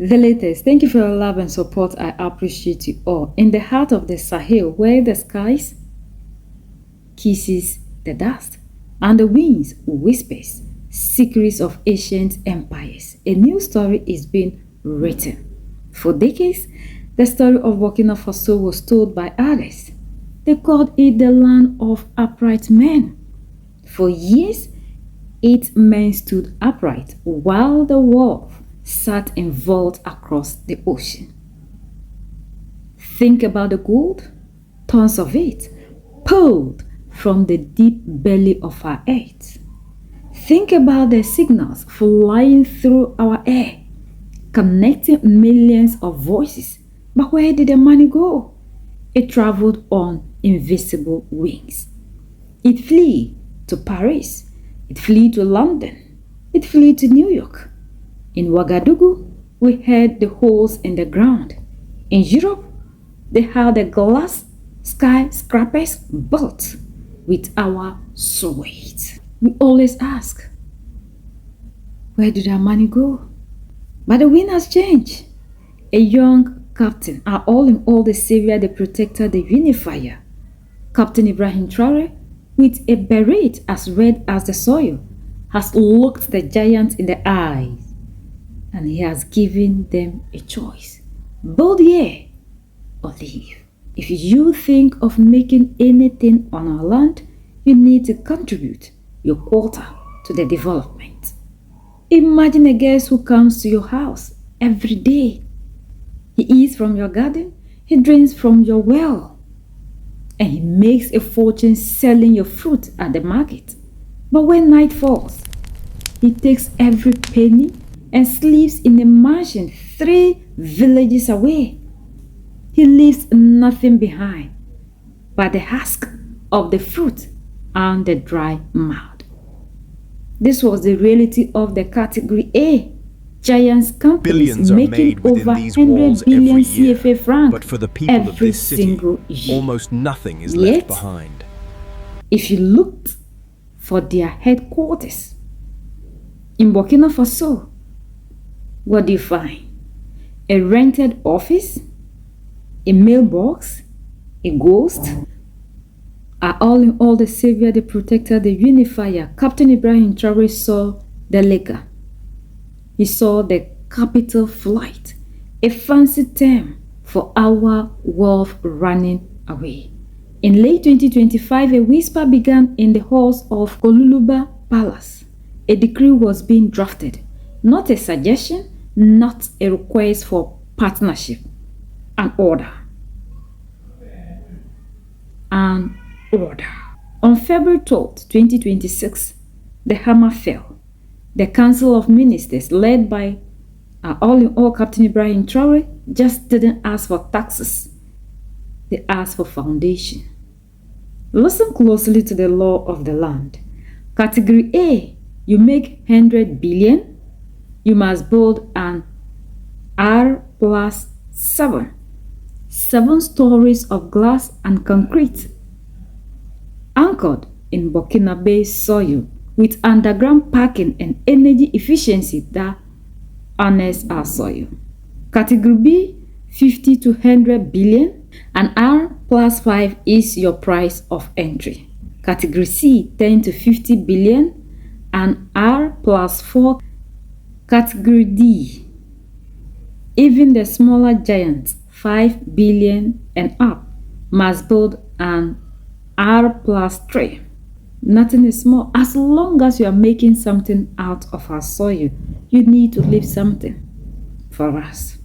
The latest. Thank you for your love and support. I appreciate you all. In the heart of the Sahel, where the skies kisses the dust and the winds whispers secrets of ancient empires, a new story is being written. For decades, the story of Burkina Faso was told by others. They called it the land of upright men. For years, 8 men stood upright while the wolf sat in vault across the ocean. Think about the gold, tons of it, pulled from the deep belly of our earth. Think about the signals flying through our air, connecting millions of voices. But where did the money go? It traveled on invisible wings. It flew to Paris. It flew to London. It flew to New York. In Ouagadougou, we heard the holes in the ground. In Europe, they had the glass skyscrapers built with our sweat. We always ask, where did our money go? But the wind has changed. A young captain, our all-in-all, the savior, the protector, the unifier, Captain Ibrahim Traore, with a beret as red as the soil, has looked the giants in the eyes, and he has given them a choice. Build here or leave. If you think of making anything on our land, you need to contribute your quota to the development. Imagine a guest who comes to your house every day. He eats from your garden, he drinks from your well, and he makes a fortune selling your fruit at the market. But when night falls, he takes every penny and sleeps in a mansion 3 villages away. He leaves nothing behind but the husk of the fruit and the dry mud. This was the reality of the Category A giants companies making over 100 billion CFA francs but for the people of every this city, single year. almost nothing is Yet, left behind. if you looked for their headquarters in Burkina Faso, what do you find? A rented office, a mailbox, a ghost? Are all in all, the savior, the protector, the unifier, Captain Ibrahim Traore saw the liquor. He saw the capital flight, a fancy term for our wolf running away. In late 2025, a whisper began in the halls of Koluluba Palace. A decree was being drafted, not a suggestion, not a request for partnership, an order. An order. On February 12, 2026, the hammer fell. The Council of Ministers, led by our all-in-all Captain Ibrahim Traore, just didn't ask for taxes. They asked for foundation. Listen closely to the law of the land. Category A, you make 100 billion, you must build an R+7. 7 stories of glass and concrete, anchored in Burkinabe soil, with underground parking and energy efficiency that honors our soil. Category B, 50 to 100 billion, and R+5 is your price of entry. Category C, 10 to 50 billion, and R+4. Category D, even the smaller giants, 5 billion and up, must build an R+3. Nothing is small. As long as you are making something out of our soil, you need to leave something for us.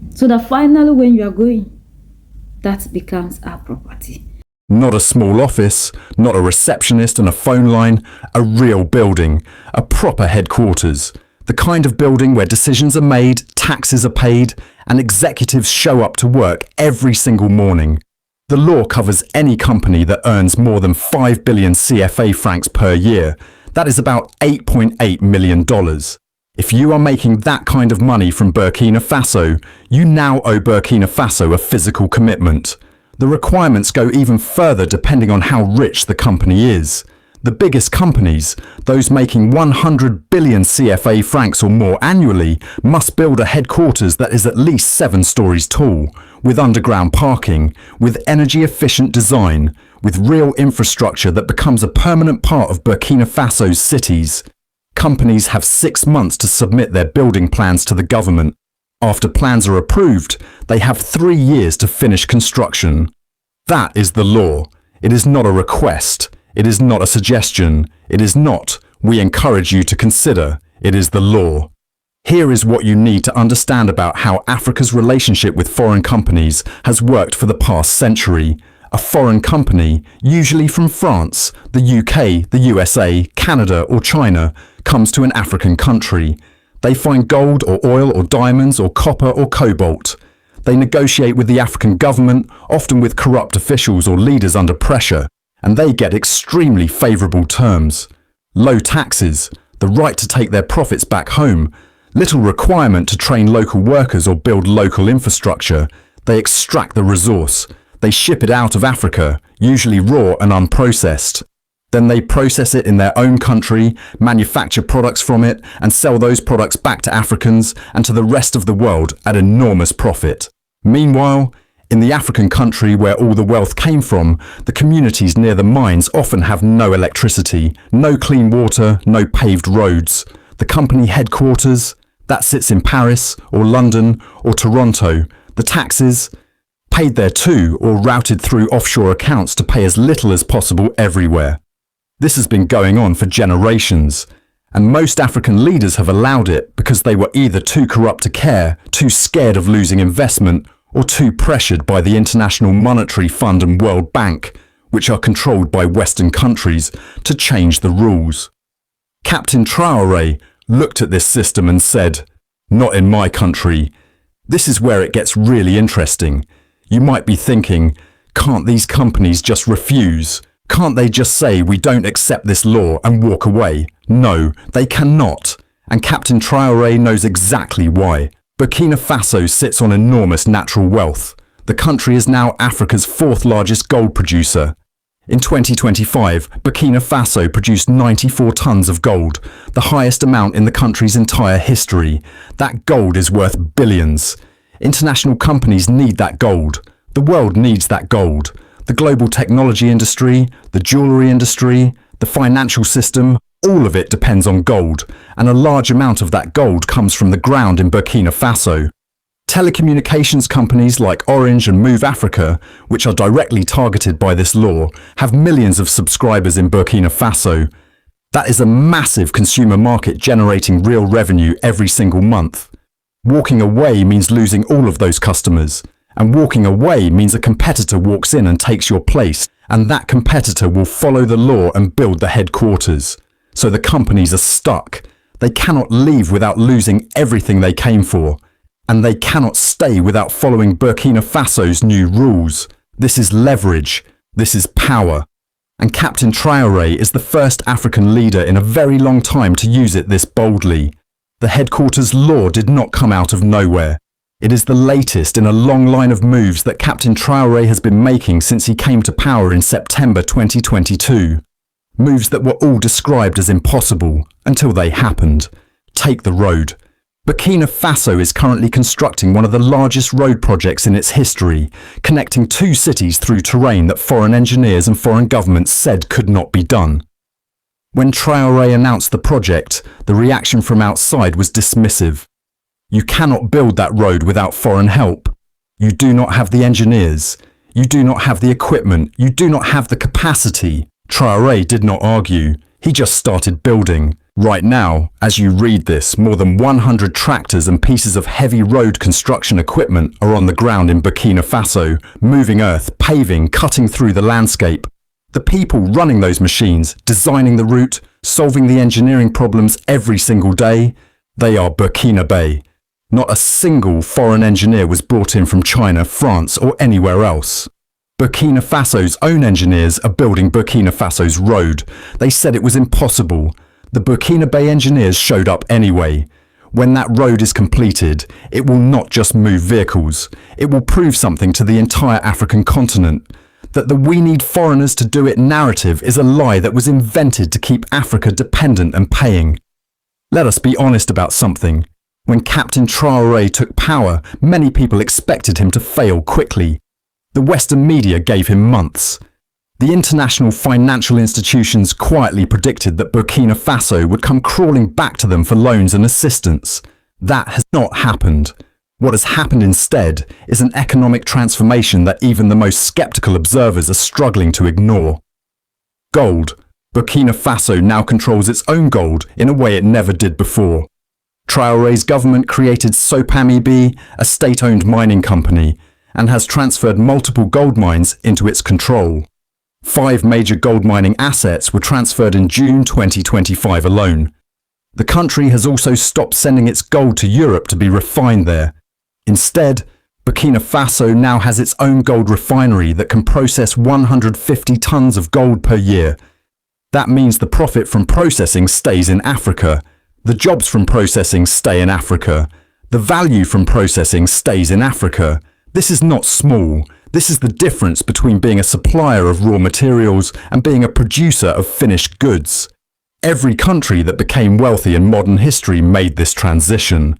So that finally when you are going, that becomes our property. Not a small office, not a receptionist and a phone line, a real building, a proper headquarters. The kind of building where decisions are made, taxes are paid, and executives show up to work every single morning. The law covers any company that earns more than 5 billion CFA francs per year. That is about $8.8 million. If you are making that kind of money from Burkina Faso, you now owe Burkina Faso a physical commitment. The requirements go even further depending on how rich the company is. The biggest companies, those making 100 billion CFA francs or more annually, must build a headquarters that is at least 7 stories tall, with underground parking, with energy-efficient design, with real infrastructure that becomes a permanent part of Burkina Faso's cities. Companies have 6 months to submit their building plans to the government. After plans are approved, they have 3 years to finish construction. That is the law. It is not a request. It is not a suggestion. It is not, we encourage you to consider. It is the law. Here is what you need to understand about how Africa's relationship with foreign companies has worked for the past century. A foreign company, usually from France, the UK, the USA, Canada or China, comes to an African country. They find gold or oil or diamonds or copper or cobalt. They negotiate with the African government, often with corrupt officials or leaders under pressure, and they get extremely favourable terms. Low taxes, the right to take their profits back home, little requirement to train local workers or build local infrastructure. They extract the resource. They ship it out of Africa, usually raw and unprocessed. Then they process it in their own country, manufacture products from it, and sell those products back to Africans and to the rest of the world at enormous profit. Meanwhile, in the African country where all the wealth came from, the communities near the mines often have no electricity, no clean water, no paved roads. The company headquarters, that sits in Paris or London or Toronto. The taxes, paid there too or routed through offshore accounts to pay as little as possible everywhere. This has been going on for generations, and most African leaders have allowed it because they were either too corrupt to care, too scared of losing investment, or too pressured by the International Monetary Fund and World Bank, which are controlled by Western countries, to change the rules. Captain Traoré looked at this system and said, "Not in my country." This is where it gets really interesting. You might be thinking, can't these companies just refuse? Can't they just say we don't accept this law and walk away? No, they cannot. And Captain Traoré knows exactly why. Burkina Faso sits on enormous natural wealth. The country is now Africa's 4th largest gold producer. In 2025, Burkina Faso produced 94 tons of gold, the highest amount in the country's entire history. That gold is worth billions. International companies need that gold. The world needs that gold. The global technology industry, the jewellery industry, the financial system, all of it depends on gold, and a large amount of that gold comes from the ground in Burkina Faso. Telecommunications companies like Orange and Move Africa, which are directly targeted by this law, have millions of subscribers in Burkina Faso. That is a massive consumer market generating real revenue every single month. Walking away means losing all of those customers, and walking away means a competitor walks in and takes your place, and that competitor will follow the law and build the headquarters. So the companies are stuck. They cannot leave without losing everything they came for. And they cannot stay without following Burkina Faso's new rules. This is leverage. This is power. And Captain Traoré is the first African leader in a very long time to use it this boldly. The headquarters law did not come out of nowhere. It is the latest in a long line of moves that Captain Traoré has been making since he came to power in September 2022. Moves that were all described as impossible until they happened. Take the road. Burkina Faso is currently constructing one of the largest road projects in its history, connecting 2 cities through terrain that foreign engineers and foreign governments said could not be done. When Traoré announced the project, the reaction from outside was dismissive. You cannot build that road without foreign help. You do not have the engineers. You do not have the equipment. You do not have the capacity. Traoré did not argue. He just started building. Right now, as you read this, more than 100 tractors and pieces of heavy road construction equipment are on the ground in Burkina Faso, moving earth, paving, cutting through the landscape. The people running those machines, designing the route, solving the engineering problems every single day, they are Burkinabe. Not a single foreign engineer was brought in from China, France, or anywhere else. Burkina Faso's own engineers are building Burkina Faso's road. They said it was impossible. The Burkinabe engineers showed up anyway. When that road is completed, it will not just move vehicles. It will prove something to the entire African continent. that the "we need foreigners to do it" narrative is a lie that was invented to keep Africa dependent and paying. Let us be honest about something. When Captain Traoré took power, many people expected him to fail quickly. The Western media gave him months. The international financial institutions quietly predicted that Burkina Faso would come crawling back to them for loans and assistance. That has not happened. What has happened instead is an economic transformation that even the most skeptical observers are struggling to ignore. Gold. Burkina Faso now controls its own gold in a way it never did before. Traoré's government created Sopamibi, a state-owned mining company, and has transferred multiple gold mines into its control. 5 major gold mining assets were transferred in June 2025 alone. The country has also stopped sending its gold to Europe to be refined there. Instead, Burkina Faso now has its own gold refinery that can process 150 tons of gold per year. That means the profit from processing stays in Africa. The jobs from processing stay in Africa. The value from processing stays in Africa. This is not small. This is the difference between being a supplier of raw materials and being a producer of finished goods. Every country that became wealthy in modern history made this transition.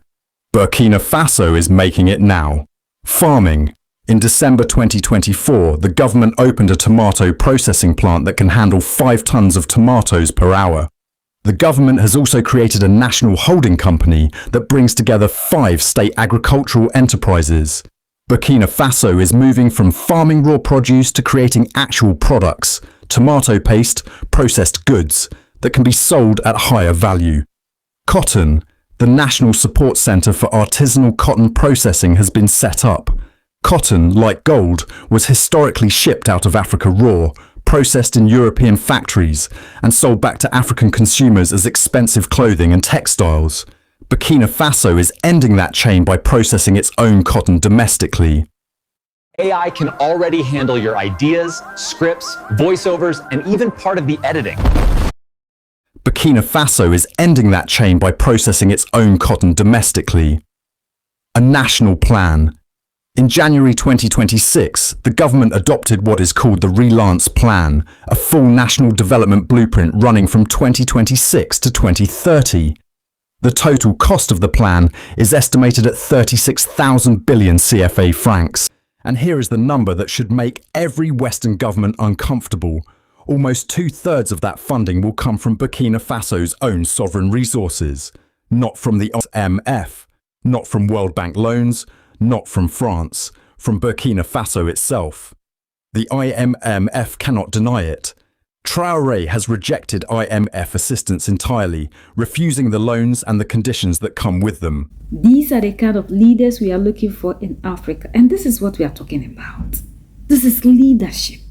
Burkina Faso is making it now. Farming. In December 2024, the government opened a tomato processing plant that can handle 5 tons of tomatoes per hour. The government has also created a national holding company that brings together 5 state agricultural enterprises. Burkina Faso is moving from farming raw produce to creating actual products, tomato paste, processed goods, that can be sold at higher value. Cotton. The National Support Centre for Artisanal Cotton Processing has been set up. Cotton, like gold, was historically shipped out of Africa raw, processed in European factories, and sold back to African consumers as expensive clothing and textiles. Burkina Faso is ending that chain by processing its own cotton domestically. AI can already handle your ideas, scripts, voiceovers, and even part of the editing. Burkina Faso is ending that chain by processing its own cotton domestically. A national plan. In January 2026, the government adopted what is called the Relance Plan, a full national development blueprint running from 2026 to 2030. The total cost of the plan is estimated at 36,000 billion CFA francs. And here is the number that should make every Western government uncomfortable. Almost 2/3 of that funding will come from Burkina Faso's own sovereign resources, not from the IMF, not from World Bank loans, not from France, from Burkina Faso itself. The IMF cannot deny it. Traoré has rejected IMF assistance entirely, refusing the loans and the conditions that come with them. These are the kind of leaders we are looking for in Africa, and this is what we are talking about. This is leadership.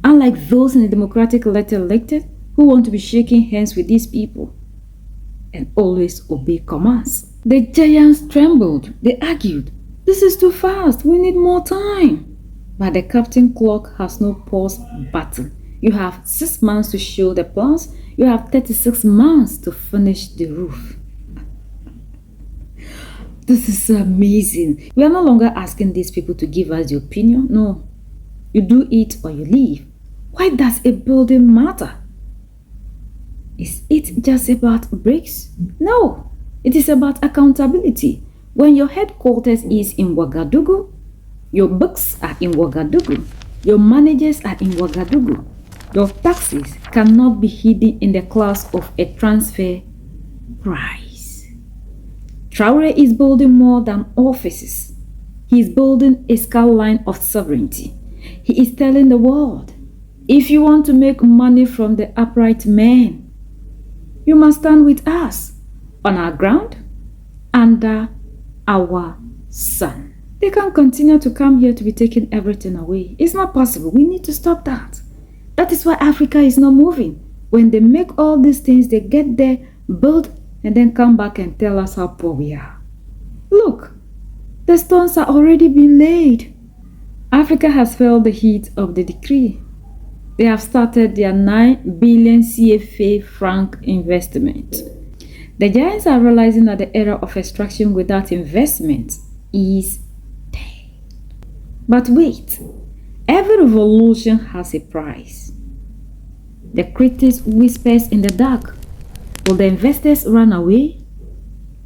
Unlike those in the democratic elected who want to be shaking hands with these people and always obey commands. The giants trembled. They argued, "This is too fast. We need more time." But the captain clock has no pause button. You have 6 months to show the plans. You have 36 months to finish the roof. This is amazing. We are no longer asking these people to give us the opinion. No. You do it or you leave. Why does a building matter? Is it just about bricks? No. It is about accountability. When your headquarters is in Ouagadougou, your books are in Ouagadougou, your managers are in Ouagadougou, your taxes cannot be hidden in the clouds of a transfer price. Traoré is building more than offices. He is building a skyline of sovereignty. He is telling the world, if you want to make money from the upright man, you must stand with us on our ground, under our sun. They can't continue to come here to be taking everything away. It's not possible. We need to stop that. That is why Africa is not moving. When they make all these things, they get there, build, and then come back and tell us how poor we are. Look, the stones are already being laid. Africa has felt the heat of the decree. They have started their 9 billion CFA franc investment. The giants are realizing that the era of extraction without investment is dead. But wait, Every revolution has a price. The critics whispers in the dark. Will the investors run away?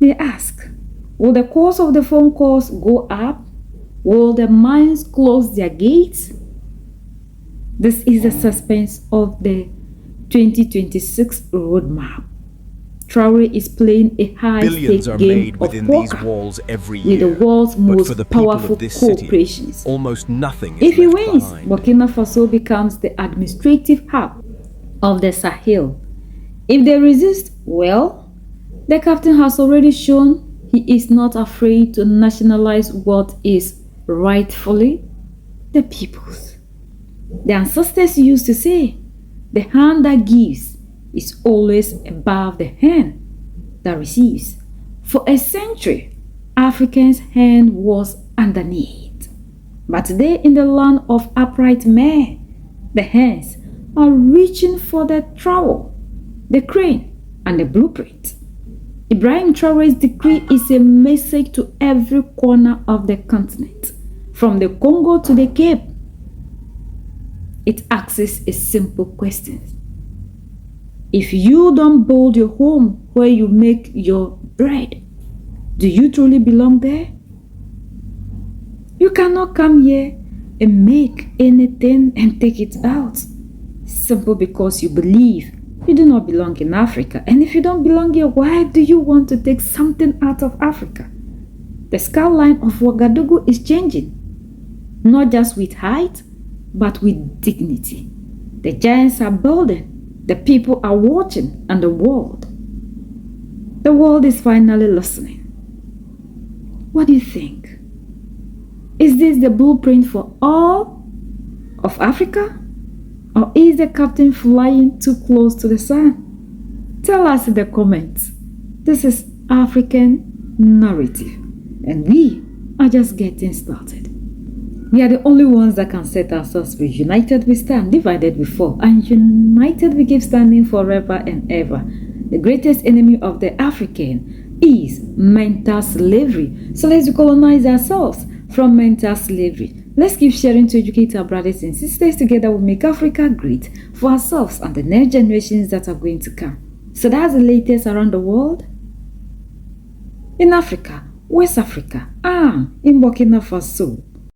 They ask. Will the cost of the phone calls go up? Will the mines close their gates? This is the suspense of the 2026 roadmap. Traore is playing a Billions high-stake are game made of within these poker walls every with the year. world's But most for the people powerful of this city, corporations. almost nothing is If he left wins, behind. Burkina Faso becomes the administrative hub of the Sahel. If they resist, well, the captain has already shown he is not afraid to nationalize what is rightfully the people's. The ancestors used to say, the hand that gives is always above the hand that receives. For a century, Africans' hand was underneath. But today, in the land of upright men, the hands are reaching for the trowel, the crane, and the blueprint. Ibrahim Traore's decree is a message to every corner of the continent, from the Congo to the Cape. It asks a simple question. If you don't build your home where you make your bread, do you truly belong there? You cannot come here and make anything and take it out, simply because you believe you do not belong in Africa. And if you don't belong here, why do you want to take something out of Africa? The skyline of Ouagadougou is changing, not just with height, but with dignity. The giants are building, the people are watching, and the world is finally listening. What do you think? Is this the blueprint for all of Africa? Or is the captain flying too close to the sun? Tell us in the comments. This is African Narrative, and we are just getting started. We are the only ones that can set ourselves free. United we stand, divided we fall, and united we keep standing forever and ever. The greatest enemy of the African is mental slavery. So let's decolonize ourselves from mental slavery. Let's keep sharing to educate our brothers and sisters. Together we'll make Africa great for ourselves and the next generations that are going to come. So that's the latest around the world. In Africa, West Africa, in Burkina Faso,